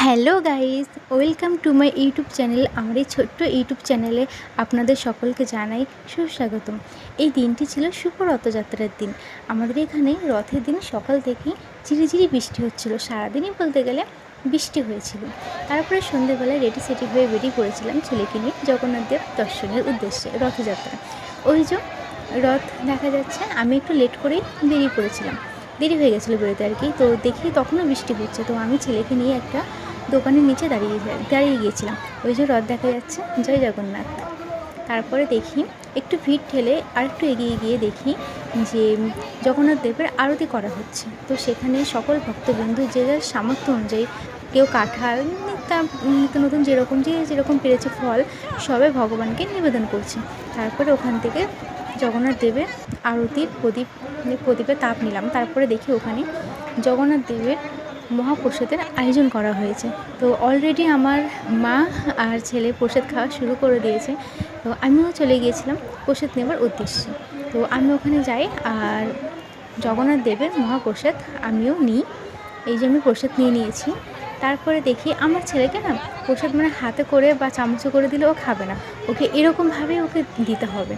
Hello guys, welcome to my YouTube channel. আমার এই ছোট্ট ইউটিউব চ্যানেলে আপনাদের সকলকে জানাই সুস্বাগতম। এই দিনটি ছিল শুভ রথযাত্রার দিন। আমাদের এখানে রথের দিন সকাল থেকেই ঝিরিঝিরি বৃষ্টি হচ্ছিল, সারাদিনই বলতে গেলে বৃষ্টি হয়েছিল। তারপরে সন্ধ্যেবেলায় রেডি সেটি হয়ে বেরিয়ে পড়েছিলাম ছেলেকে নিয়ে জগন্নাথ দেব দর্শনের উদ্দেশ্যে রথযাত্রা। ওই যে রথ দেখা যাচ্ছে, আমি একটু লেট করেই বেরিয়ে পড়েছিলাম, দেরি হয়ে গেছিলো বেরোতে আর কি। তো দেখি তখনও বৃষ্টি হচ্ছে, তো আমি ছেলেকে নিয়ে একটা দোকানের নিচে দাঁড়িয়ে গিয়েছিলাম। ওই যে রথ দেখা যাচ্ছে, জয় জগন্নাথ। তারপরে দেখি একটু ভিড় ঠেলে আর একটু এগিয়ে গিয়ে দেখি যে জগন্নাথ দেবের আরতি করা হচ্ছে। তো সেখানে সকল ভক্তবন্ধু যে যার সামর্থ্য অনুযায়ী, কেউ কাঁঠাল, নিত্য নতুন যেরকম পেরেছে ফল, সবে ভগবানকে নিবেদন করছে। তারপরে ওখান থেকে জগন্নাথ দেবের আরতির প্রদীপে তাপ নিলাম। তারপরে দেখি ওখানে জগন্নাথ দেবের মহাপ্রসাদের আয়োজন করা হয়েছে। তো অলরেডি আমার মা আর ছেলে প্রসাদ খাওয়া শুরু করে দিয়েছে। তো আমিও চলে গিয়েছিলাম প্রসাদ নেবার উদ্দেশ্যে। তো আমি ওখানে যাই আর জগন্নাথ দেবের মহাপ্রসাদ আমিও নিই। এই যে আমি প্রসাদ নিয়ে নিয়েছি। তারপরে দেখি আমার ছেলেকে না প্রসাদ হাতে করে বা চামচে করে দিলে ও খাবে না, ওকে এরকমভাবেই ওকে দিতে হবে,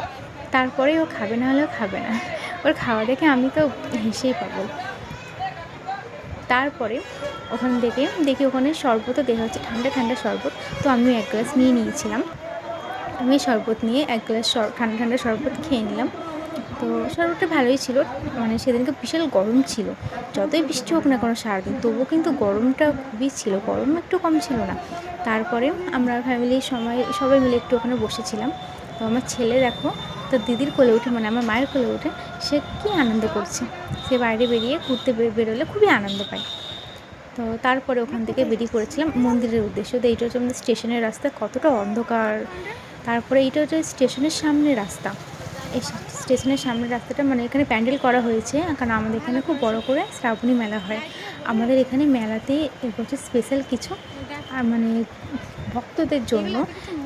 তারপরে ও খাবে, না হলেও খাবে না। ওর খাওয়া দেখে আমি তো হেসেই পাবো। তারপরে ওখান থেকে দেখি ওখানে শরবতও দেওয়া হচ্ছে, ঠান্ডা ঠান্ডা শরবত। তো আমিও এক গ্লাস নিয়ে নিয়েছিলাম। আমি শরবত নিয়ে এক গ্লাস ঠান্ডা ঠান্ডা শরবত খেয়ে নিলাম। তো শরবতটা ভালোই ছিল, সেদিনকে বিশাল গরম ছিল। যতই বৃষ্টি হোক না কোনো সারাদিন, তবুও কিন্তু গরমটা খুবই ছিল, গরম একটু কম ছিল না। তারপরে আমরা ফ্যামিলির সবাই মিলে একটু ওখানে বসেছিলাম। তো আমার ছেলে দেখো, তো দিদির কোলে উঠে, আমার মায়ের কোলে উঠে সে কী আনন্দ করছে। সে বাইরে বেরিয়ে ঘুরতে বেরোলে খুবই আনন্দ পায়। তো তারপরে ওখান থেকে বেরিয়ে পড়েছিলাম মন্দিরের উদ্দেশ্যে। তো এইটা হচ্ছে আমাদের স্টেশনের রাস্তা, কতটা অন্ধকার। তারপরে এইটা হচ্ছে স্টেশনের সামনের রাস্তা। এই স্টেশনের সামনের রাস্তাটা এখানে প্যান্ডেল করা হয়েছে, কারণ আমাদের এখানে খুব বড় করে শ্রাবণী মেলা হয়। আমাদের এখানে মেলাতে এবছর স্পেশাল কিছু ভক্তদের জন্য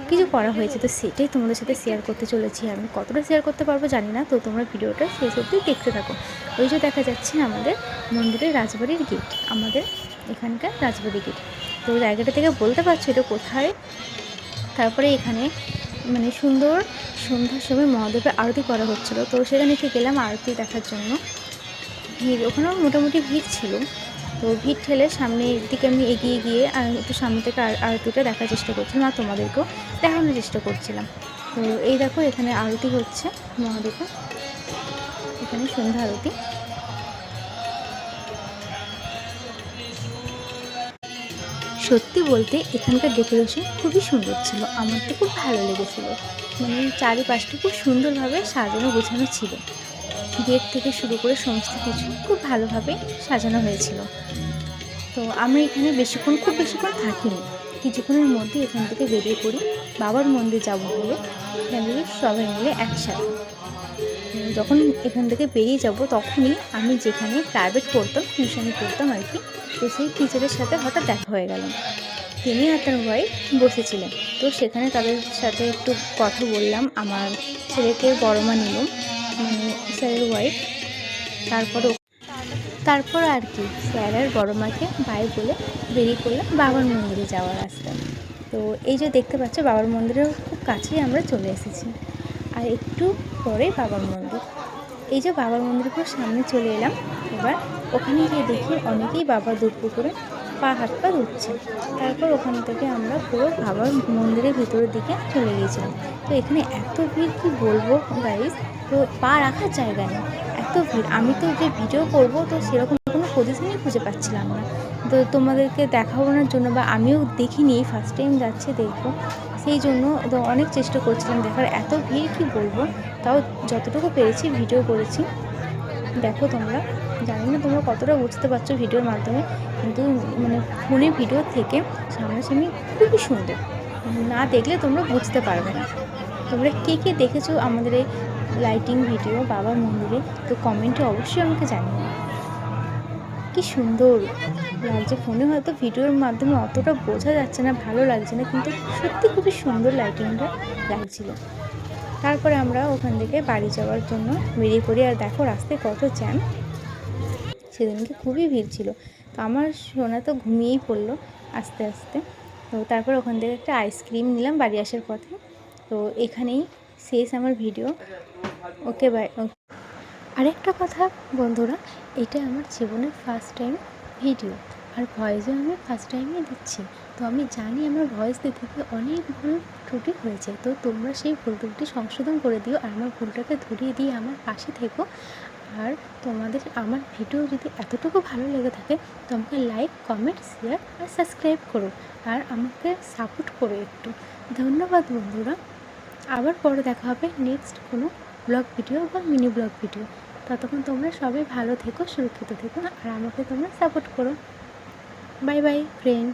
কিছু করা হয়েছে। তো সেটাই তোমাদের সাথে শেয়ার করতে চলেছি। আমি কতটা শেয়ার করতে পারবো জানি না, তো তোমরা ভিডিওটা শেষ অবধি দেখতে থাকো। ওই যে দেখা যাচ্ছে আমাদের মন্দিরের রাজবাড়ির গেট, আমাদের এখানকার রাজবাড়ি গেট। তো জায়গাটা থেকে বলতে পারছো এটা কোথায়। তারপরে এখানে সুন্দর সন্ধ্যার সময় মহাদেবের আরতি করা হচ্ছিলো। তো সেখানে একটু গেলাম আরতি দেখার জন্য। ওখানেও মোটামুটি ভিড় ছিল। তো ভিড় ঠেলে সামনের দিকে আমি এগিয়ে গিয়ে একটু সামনে থেকে আরতিটা দেখার চেষ্টা করছিলাম আর তোমাদেরকেও দেখানোর চেষ্টা করছিলাম। তো এই দেখো, এখানে আরতি হচ্ছে মহাদেবের, এখানে সন্ধ্যা আরতি। সত্যি বলতে এখানকার ডেকোরেশন খুবই সুন্দর ছিল, আমার তো খুব ভালো লেগেছিলো। চারিপাশটা খুব সুন্দরভাবে সাজানো গোছানো ছিল, গেট থেকে শুরু করে সমস্ত কিছু খুব ভালোভাবে সাজানো হয়েছিল। তো আমি এখানে খুব বেশিক্ষণ থাকিনি, কিছুক্ষণের মধ্যে এখান থেকে বেরিয়ে পড়ি বাবার মন্দির যাব বলে, ফ্যামিলির সবাই মিলে একসাথে। যখন এখান থেকে বেরিয়ে যাব তখনই আমি যেখানে প্রাইভেট পড়তাম, টিউশনে পড়তাম আর কি, তো সেই টিচারের সাথে হঠাৎ দেখা হয়ে গেল। তিনি আর তার ওয়াইফ বসেছিলেন। তো সেখানে তাদের সাথে একটু কথা বললাম, আমার ছেলেকে বড় মা নিল, স্যারের ওয়াইফ। তারপর আর কি, স্যার আর বড় মাকে বাই বলে বেরিয়ে পড়লাম বাবার মন্দিরে যাওয়ার রাস্তায়। তো এই যে দেখতে পাচ্ছ, বাবার মন্দিরের খুব কাছেই আমরা চলে এসেছি, আর একটু পরে বাবার মন্দির। এই যে বাবার মন্দিরের খুব সামনে চলে এলাম। এবার ওখানে গিয়ে দেখি অনেকেই বাবা দুপুকুরে হাত পা ধুচ্ছে। তারপর ওখান থেকে আমরা পুরো বাবার মন্দিরের ভিতরের দিকে চলে গিয়েছিলাম। তো এখানে এত ভিড়, কি বলবো গাইস, তো পা রাখার জায়গা নেই, এত ভিড়। আমি তো যে ভিডিও করবো, তো সেরকম কোনো পজিশনই খুঁজে পাচ্ছিলাম না। তো তোমাদেরকে দেখানোর জন্য, বা আমিও দেখিনি, এই ফার্স্ট টাইম যাচ্ছে দেখবো, সেই জন্য তো অনেক চেষ্টা করছিলাম দেখার। এত ভিড় কি বলবো, তাও যতটুকু পেরেছি ভিডিও করেছি। দেখো তোমরা, জানি না তোমরা কতটা বুঝতে পারছো ভিডিওর মাধ্যমে, কিন্তু ফোনে ভিডিও থেকে সামনাসামনি খুবই সুন্দর, না দেখলে তোমরা বুঝতে পারবে না। তোমরা কে কে দেখেছো আমাদের এই লাইটিং ভিডিও বাবার মন্দিরে, তো কমেন্টে অবশ্যই আমাকে জানিও। কি সুন্দর লাগছে, ফোনে হয়তো ভিডিওর মাধ্যমে অতটা বোঝা যাচ্ছে না, ভালো লাগছে না, কিন্তু সত্যি খুবই সুন্দর লাইটিংটা লাগছিল। তারপরে আমরা ওখান থেকে বাড়ি যাওয়ার জন্য বেরিয়ে পড়ি। আর দেখো রাস্তায় কত জ্যাম, সেদিনকে খুবই ভিড় ছিল। তো আমার সোনা তো ঘুমিয়েই পড়লো আস্তে আস্তে। তো তারপর ওখান থেকে একটা আইসক্রিম নিলাম বাড়ি আসার পথে। তো এখানেই শেষ আমার ভিডিও। Okay bye. আরেকটা কথা বন্ধুরা, এটা আমার জীবনের ফার্স্ট টাইম ভিডিও, আর ভয়েসও আমি ফার্স্ট টাইমে দিচ্ছি। তো আমি জানি আমার ভয়েস দিতে গিয়ে অনেক ভুল ত্রুটি হয়েছে, তো তোমরা সেই ভুল ত্রুটি সংশোধন করে দিও আর আমার ভুলটাকে ধরিয়ে দিয়ে আমার পাশে থেকো। আর তোমাদের আমার ভিডিও যদি এতটুকু ভালো লেগে থাকে তো আমাকে লাইক, কমেন্ট, শেয়ার আর সাবস্ক্রাইব করো, আর আমাকে সাপোর্ট করো একটু। ধন্যবাদ বন্ধুরা। আবার পরে দেখা হবে নেক্সট কোনো ব্লগ ভিডিও বা মিনি ব্লগ ভিডিও। ততক্ষণ তোমরা সবাই ভালো থেকো, সুরক্ষিত থেকো, আর আমাকে তোমরা সাপোর্ট করো। Bye bye friend.